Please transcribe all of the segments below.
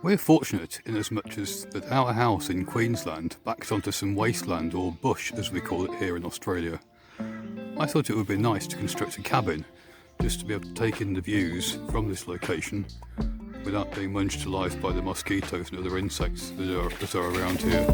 We're fortunate in as much as that our house in Queensland backs onto some wasteland, or bush as we call it here in Australia. I thought it would be nice to construct a cabin just to be able to take in the views from this location without being munched to life by the mosquitoes and other insects that are around here.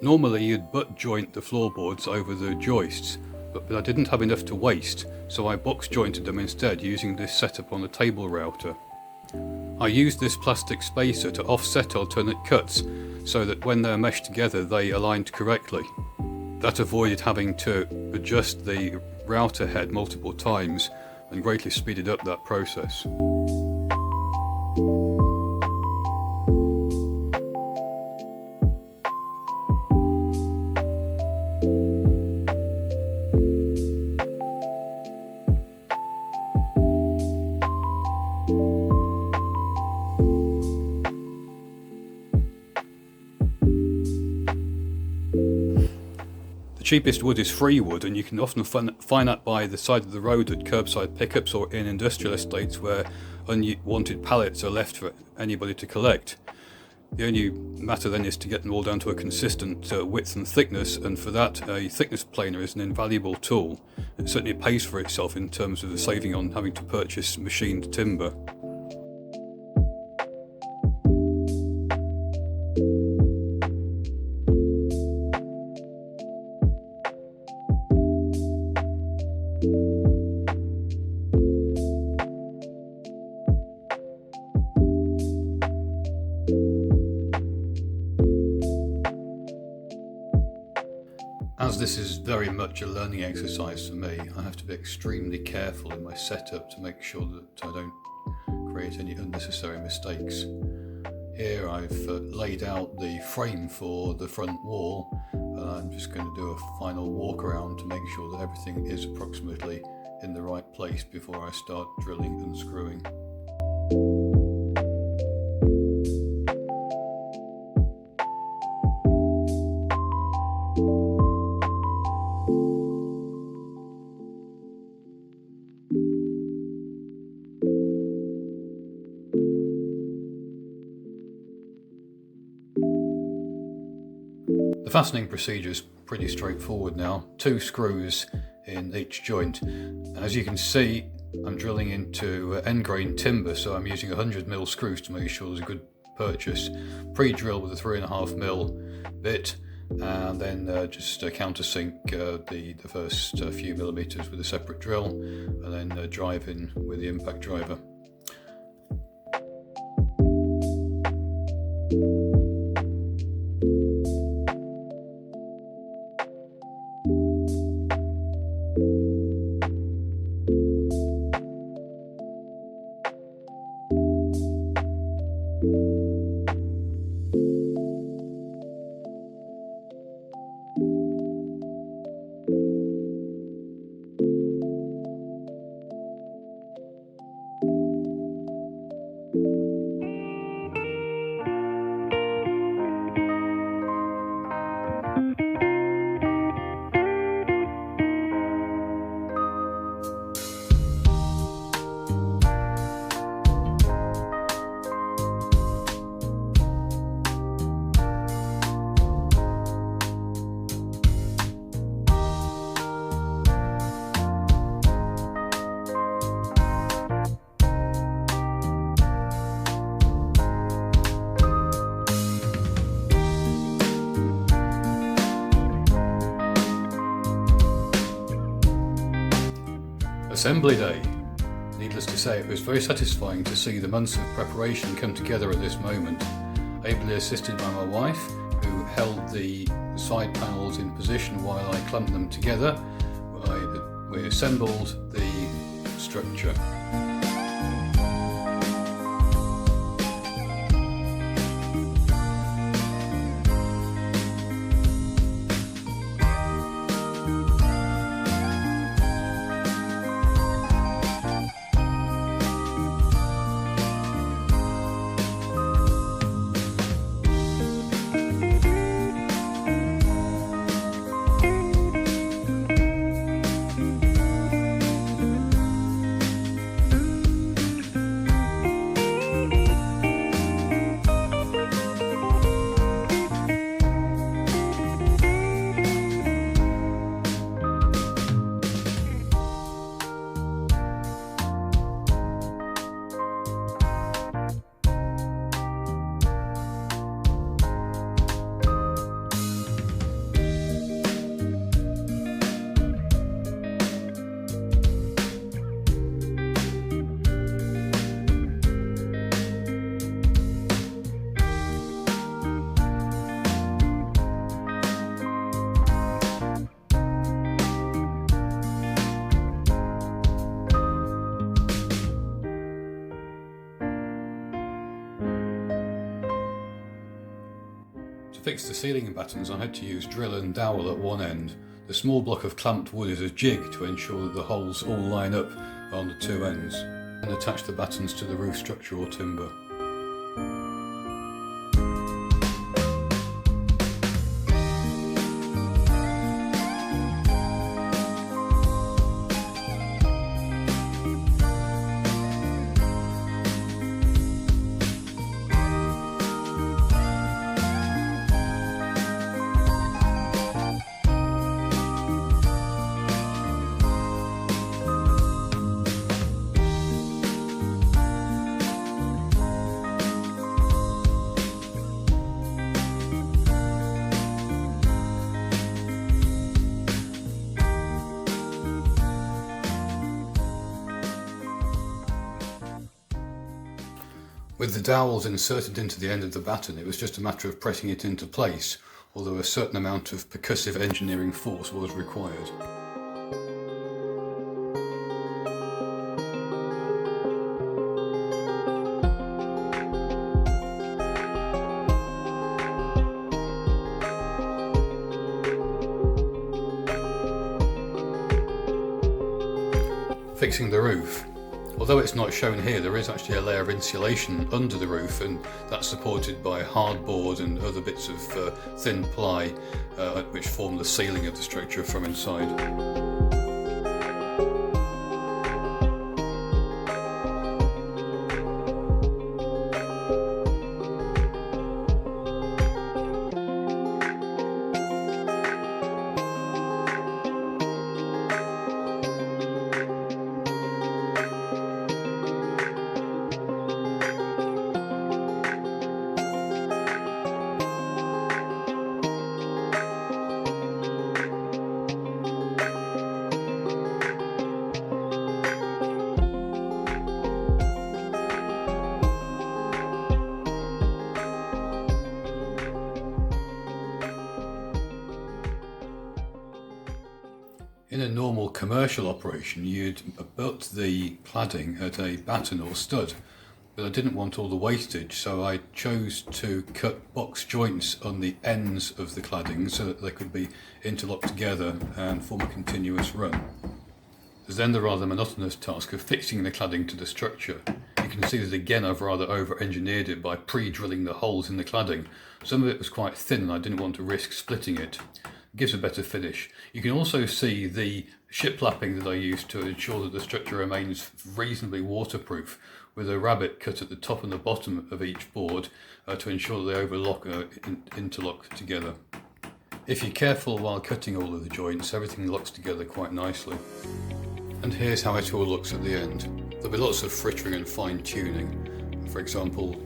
Normally you'd butt joint the floorboards over the joists, but I didn't have enough to waste, so I box jointed them instead using this setup on a table router. I used this plastic spacer to offset alternate cuts so that when they're meshed together they aligned correctly. That avoided having to adjust the router head multiple times and greatly speeded up that process. The cheapest wood is free wood, and you can often find that by the side of the road at curbside pickups or in industrial estates where unwanted pallets are left for anybody to collect. The only matter then is to get them all down to a consistent width and thickness, and for that a thickness planer is an invaluable tool. It certainly pays for itself in terms of the saving on having to purchase machined timber. As this is very much a learning exercise for me, I have to be extremely careful in my setup to make sure that I don't create any unnecessary mistakes. Here I've laid out the frame for the front wall, and I'm just going to do a final walk around to make sure that everything is approximately in the right place before I start drilling and screwing. The fastening procedure is pretty straightforward now. 2 screws in each joint. As you can see, I'm drilling into end grain timber, so I'm using 100mm screws to make sure there's a good purchase. Pre-drill with a 3.5mm bit, and then just countersink the first few millimeters with a separate drill, and then drive in with the impact driver. Assembly day. Needless to say, it was very satisfying to see the months of preparation come together at this moment, ably assisted by my wife, who held the side panels in position while I clamped them together. We assembled the structure. To fix the ceiling battens, I had to use drill and dowel at one end. The small block of clamped wood is a jig to ensure that the holes all line up on the two ends, and attach the battens to the roof structure or timber. With the dowels inserted into the end of the batten, it was just a matter of pressing it into place, although a certain amount of percussive engineering force was required. Fixing the roof. Although it's not shown here, there is actually a layer of insulation under the roof, and that's supported by hardboard and other bits of thin ply which form the ceiling of the structure from inside. In a normal commercial operation, you'd butt the cladding at a batten or stud, but I didn't want all the wastage, so I chose to cut box joints on the ends of the cladding so that they could be interlocked together and form a continuous run. There's then the rather monotonous task of fixing the cladding to the structure. You can see that again I've rather over-engineered it by pre-drilling the holes in the cladding. Some of it was quite thin and I didn't want to risk splitting it. It gives a better finish. You can also see the shiplapping that I used to ensure that the structure remains reasonably waterproof, with a rabbet cut at the top and the bottom of each board to ensure that they interlock together. If you're careful while cutting all of the joints, everything locks together quite nicely. And here's how it all looks at the end. There'll be lots of frittering and fine tuning. For example,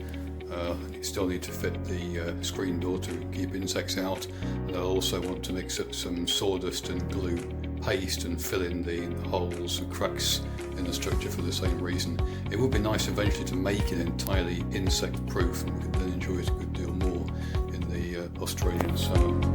you still need to fit the screen door to keep insects out, and I'll also want to mix up some sawdust and glue paste and fill in the holes and cracks in the structure for the same reason. It would be nice eventually to make it entirely insect proof, and we could then enjoy it a good deal more in the Australian summer.